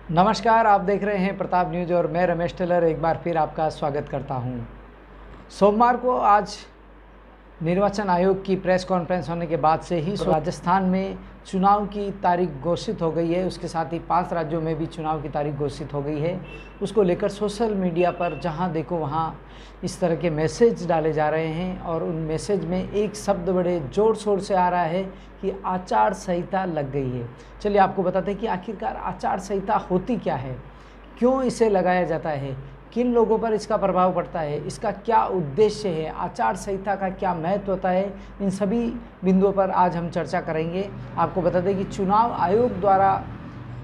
नमस्कार, आप देख रहे हैं प्रताप न्यूज और मैं रमेश टेलर एक बार फिर आपका स्वागत करता हूं। सोमवार को आज निर्वाचन आयोग की प्रेस कॉन्फ्रेंस होने के बाद से ही राजस्थान में चुनाव की तारीख घोषित हो गई है। उसके साथ ही 5 राज्यों में भी चुनाव की तारीख घोषित हो गई है। उसको लेकर सोशल मीडिया पर जहां देखो वहां इस तरह के मैसेज डाले जा रहे हैं और उन मैसेज में एक शब्द बड़े ज़ोर शोर से आ रहा है कि आचार संहिता लग गई है। चलिए आपको बताते हैं कि आखिरकार आचार संहिता होती क्या है, क्यों इसे लगाया जाता है, किन लोगों पर इसका प्रभाव पड़ता है, इसका क्या उद्देश्य है, आचार संहिता का क्या महत्व होता है, इन सभी बिंदुओं पर आज हम चर्चा करेंगे। आपको बता दें कि चुनाव आयोग द्वारा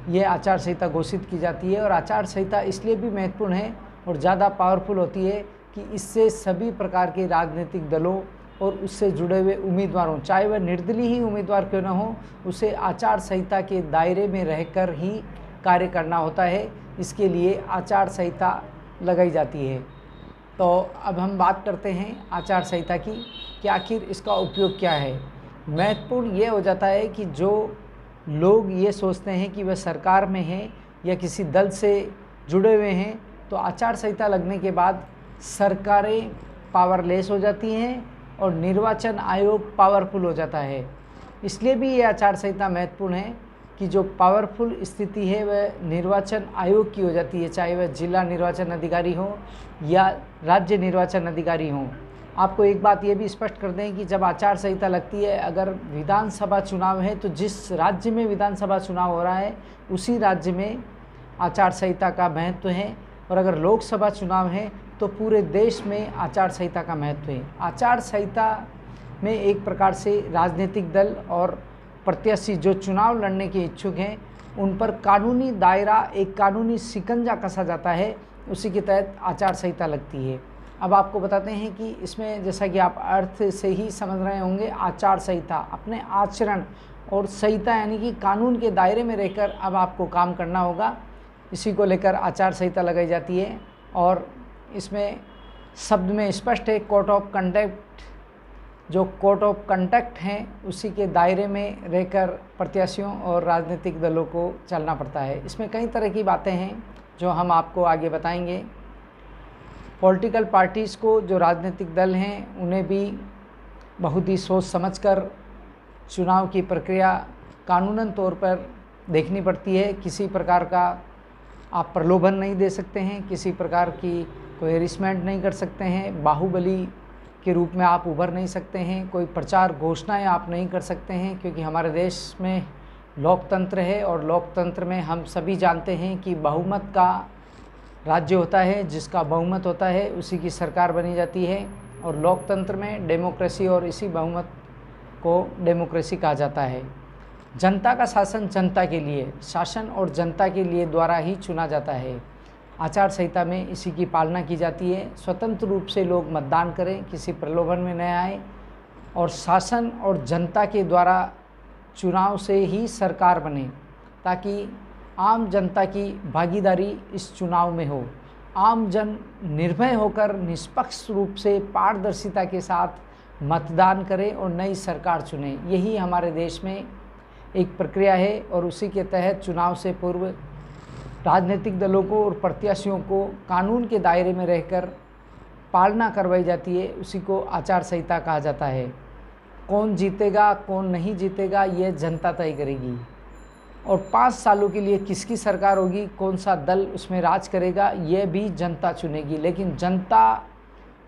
ये आचार संहिता घोषित की जाती है और आचार संहिता इसलिए भी महत्वपूर्ण है और ज़्यादा पावरफुल होती है कि इससे सभी प्रकार के राजनीतिक दलों और उससे जुड़े हुए उम्मीदवारों, चाहे वह निर्दलीय ही उम्मीदवार क्यों न हो, उसे आचार संहिता के दायरे में रहकर ही कार्य करना होता है। इसके लिए आचार संहिता लगाई जाती है। तो अब हम बात करते हैं आचार संहिता की कि आखिर इसका उपयोग क्या है। महत्वपूर्ण ये हो जाता है कि जो लोग ये सोचते हैं कि वह सरकार में हैं या किसी दल से जुड़े हुए हैं, तो आचार संहिता लगने के बाद सरकारें पावरलेस हो जाती हैं और निर्वाचन आयोग पावरफुल हो जाता है। इसलिए भी ये आचार संहिता महत्वपूर्ण है कि जो पावरफुल स्थिति है वह निर्वाचन आयोग की हो जाती है, चाहे वह जिला निर्वाचन अधिकारी हो या राज्य निर्वाचन अधिकारी हो। आपको एक बात ये भी स्पष्ट कर दें कि जब आचार संहिता लगती है, अगर विधानसभा चुनाव है तो जिस राज्य में विधानसभा चुनाव हो रहा है उसी राज्य में आचार संहिता का महत्व है, और अगर लोकसभा चुनाव है तो पूरे देश में आचार संहिता का महत्व है। आचार संहिता में एक प्रकार से राजनीतिक दल और प्रत्याशी जो चुनाव लड़ने के इच्छुक हैं उन पर कानूनी दायरा, एक कानूनी शिकंजा कसा जाता है, उसी के तहत आचार संहिता लगती है। अब आपको बताते हैं कि इसमें जैसा कि आप अर्थ से ही समझ रहे होंगे, आचार संहिता अपने आचरण और संहिता यानी कि कानून के दायरे में रहकर अब आपको काम करना होगा। इसी को लेकर आचार संहिता लगाई जाती है और इसमें शब्द में स्पष्ट है कोड ऑफ कंडक्ट। जो कोड ऑफ कंडक्ट हैं उसी के दायरे में रहकर प्रत्याशियों और राजनीतिक दलों को चलना पड़ता है। इसमें कई तरह की बातें हैं जो हम आपको आगे बताएंगे। पॉलिटिकल पार्टीज़ को, जो राजनीतिक दल हैं, उन्हें भी बहुत ही सोच समझकर चुनाव की प्रक्रिया कानूनन तौर पर देखनी पड़ती है। किसी प्रकार का आप प्रलोभन नहीं दे सकते हैं, किसी प्रकार की कोई हेरिसमेंट नहीं कर सकते हैं, बाहुबली के रूप में आप उभर नहीं सकते हैं, कोई प्रचार घोषणाएं आप नहीं कर सकते हैं, क्योंकि हमारे देश में लोकतंत्र है और लोकतंत्र में हम सभी जानते हैं कि बहुमत का राज्य होता है। जिसका बहुमत होता है उसी की सरकार बनी जाती है और लोकतंत्र में डेमोक्रेसी और इसी बहुमत को डेमोक्रेसी कहा जाता है। जनता का शासन जनता के लिए, शासन और जनता के लिए द्वारा ही चुना जाता है। आचार संहिता में इसी की पालना की जाती है। स्वतंत्र रूप से लोग मतदान करें, किसी प्रलोभन में न आए और शासन और जनता के द्वारा चुनाव से ही सरकार बने, ताकि आम जनता की भागीदारी इस चुनाव में हो। आम जन निर्भय होकर निष्पक्ष रूप से पारदर्शिता के साथ मतदान करें और नई सरकार चुने। यही हमारे देश में एक प्रक्रिया है और उसी के तहत चुनाव से पूर्व राजनीतिक दलों को और प्रत्याशियों को कानून के दायरे में रहकर पालना करवाई जाती है। उसी को आचार संहिता कहा जाता है। कौन जीतेगा कौन नहीं जीतेगा ये जनता तय करेगी और 5 सालों के लिए किसकी सरकार होगी, कौन सा दल उसमें राज करेगा, ये भी जनता चुनेगी। लेकिन जनता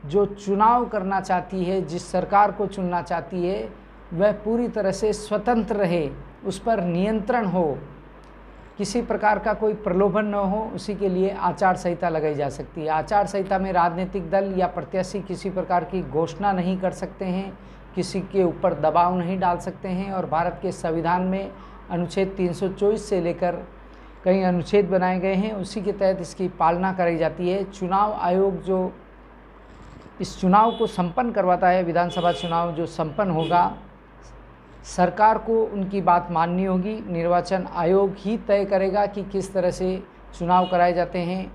जो चुनाव करना चाहती है, जिस सरकार को चुनना चाहती है, वह पूरी तरह से स्वतंत्र रहे, उस पर नियंत्रण हो, किसी प्रकार का कोई प्रलोभन न हो। उसी के लिए आचार संहिता लगाई जा सकती है। आचार संहिता में राजनीतिक दल या प्रत्याशी किसी प्रकार की घोषणा नहीं कर सकते हैं, किसी के ऊपर दबाव नहीं डाल सकते हैं और भारत के संविधान में अनुच्छेद 324 से लेकर कई अनुच्छेद बनाए गए हैं, उसी के तहत इसकी पालना कराई जाती है। चुनाव आयोग जो इस चुनाव को संपन्न करवाता है, विधानसभा चुनाव जो संपन्न होगा, सरकार को उनकी बात माननी होगी। निर्वाचन आयोग ही तय करेगा कि किस तरह से चुनाव कराए जाते हैं।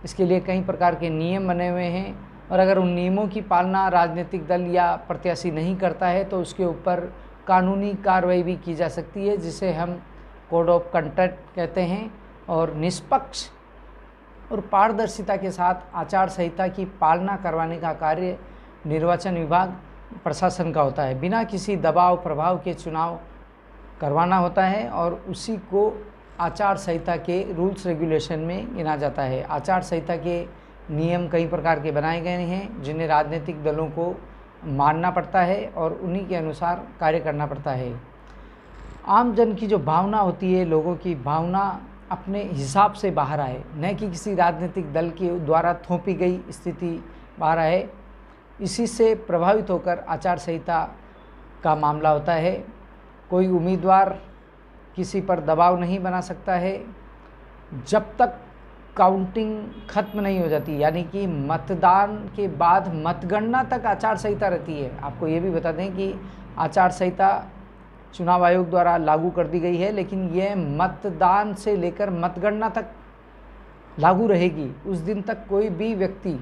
इसके लिए कई प्रकार के नियम बने हुए हैं और अगर उन नियमों की पालना राजनीतिक दल या प्रत्याशी नहीं करता है तो उसके ऊपर कानूनी कार्रवाई भी की जा सकती है, जिसे हम कोड ऑफ कंडक्ट कहते हैं। और निष्पक्ष और पारदर्शिता के साथ आचार संहिता की पालना करवाने का कार्य निर्वाचन विभाग प्रशासन का होता है। बिना किसी दबाव प्रभाव के चुनाव करवाना होता है और उसी को आचार संहिता के रूल्स रेगुलेशन में गिना जाता है। आचार संहिता के नियम कई प्रकार के बनाए गए हैं जिन्हें राजनीतिक दलों को मानना पड़ता है और उन्हीं के अनुसार कार्य करना पड़ता है। आम जन की जो भावना होती है, लोगों की भावना अपने हिसाब से बाहर आए, न कि किसी राजनीतिक दल के द्वारा थोपी गई स्थिति बाहर आए, इसी से प्रभावित होकर आचार संहिता का मामला होता है। कोई उम्मीदवार किसी पर दबाव नहीं बना सकता है जब तक काउंटिंग खत्म नहीं हो जाती, यानी कि मतदान के बाद मतगणना तक आचार संहिता रहती है। आपको ये भी बता दें कि आचार संहिता चुनाव आयोग द्वारा लागू कर दी गई है, लेकिन यह मतदान से लेकर मतगणना तक लागू रहेगी। उस दिन तक कोई भी व्यक्ति,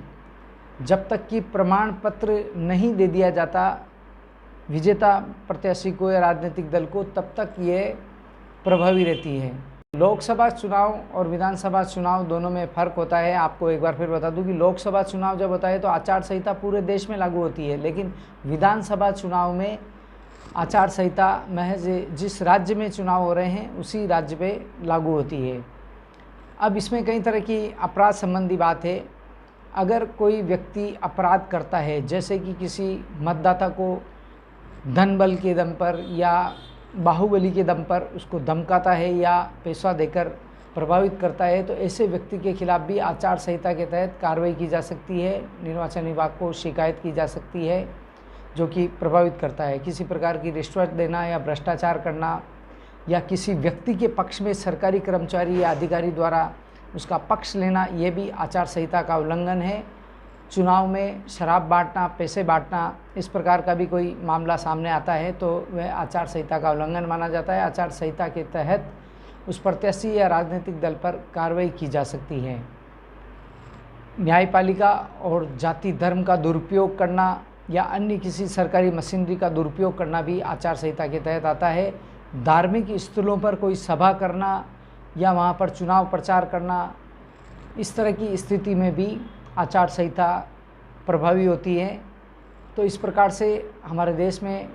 जब तक कि प्रमाण पत्र नहीं दे दिया जाता विजेता प्रत्याशी को या राजनीतिक दल को, तब तक ये प्रभावी रहती है। लोकसभा चुनाव और विधानसभा चुनाव दोनों में फ़र्क होता है। आपको एक बार फिर बता दूं कि लोकसभा चुनाव जब होता है तो आचार संहिता पूरे देश में लागू होती है, लेकिन विधानसभा चुनाव में आचार संहिता महज जिस राज्य में चुनाव हो रहे हैं उसी राज्य में लागू होती है। अब इसमें कई तरह की अपराध संबंधी बात है। अगर कोई व्यक्ति अपराध करता है, जैसे कि किसी मतदाता को धन बल के दम पर या बाहुबली के दम पर उसको धमकाता है या पैसा देकर प्रभावित करता है, तो ऐसे व्यक्ति के खिलाफ भी आचार संहिता के तहत कार्रवाई की जा सकती है। निर्वाचन विभाग को शिकायत की जा सकती है जो कि प्रभावित करता है। किसी प्रकार की रिश्वत देना या भ्रष्टाचार करना या किसी व्यक्ति के पक्ष में सरकारी कर्मचारी या अधिकारी द्वारा उसका पक्ष लेना, ये भी आचार संहिता का उल्लंघन है। चुनाव में शराब बांटना, पैसे बांटना, इस प्रकार का भी कोई मामला सामने आता है तो वह आचार संहिता का उल्लंघन माना जाता है। आचार संहिता के तहत उस प्रत्याशी या राजनीतिक दल पर कार्रवाई की जा सकती है। न्यायपालिका और जाति धर्म का दुरुपयोग करना या अन्य किसी सरकारी मशीनरी का दुरुपयोग करना भी आचार संहिता के तहत आता है। धार्मिक स्थलों पर कोई सभा करना या वहाँ पर चुनाव प्रचार करना, इस तरह की स्थिति में भी आचार संहिता प्रभावी होती है। तो इस प्रकार से हमारे देश में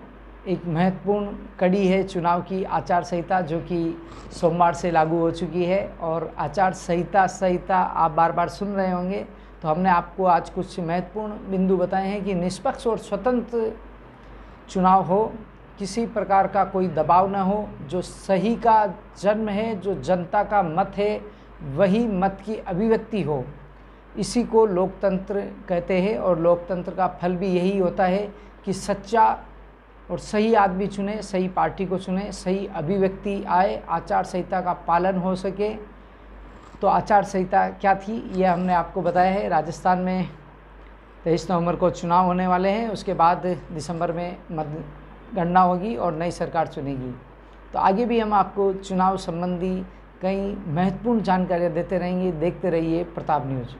एक महत्वपूर्ण कड़ी है चुनाव की आचार संहिता, जो कि सोमवार से लागू हो चुकी है। और आचार संहिता आप बार बार सुन रहे होंगे, तो हमने आपको आज कुछ महत्वपूर्ण बिंदु बताए हैं कि निष्पक्ष और स्वतंत्र चुनाव हो, किसी प्रकार का कोई दबाव न हो, जो सही का जन्म है, जो जनता का मत है, वही मत की अभिव्यक्ति हो। इसी को लोकतंत्र कहते हैं और लोकतंत्र का फल भी यही होता है कि सच्चा और सही आदमी चुने, सही पार्टी को चुने, सही अभिव्यक्ति आए, आचार संहिता का पालन हो सके। तो आचार संहिता क्या थी ये हमने आपको बताया है। राजस्थान में 23 नवंबर को चुनाव होने वाले हैं, उसके बाद दिसंबर में मतगणना होगी और नई सरकार चुनेगी। तो आगे भी हम आपको चुनाव संबंधी कई महत्वपूर्ण जानकारियाँ देते रहेंगे। देखते रहिए प्रताप न्यूज़।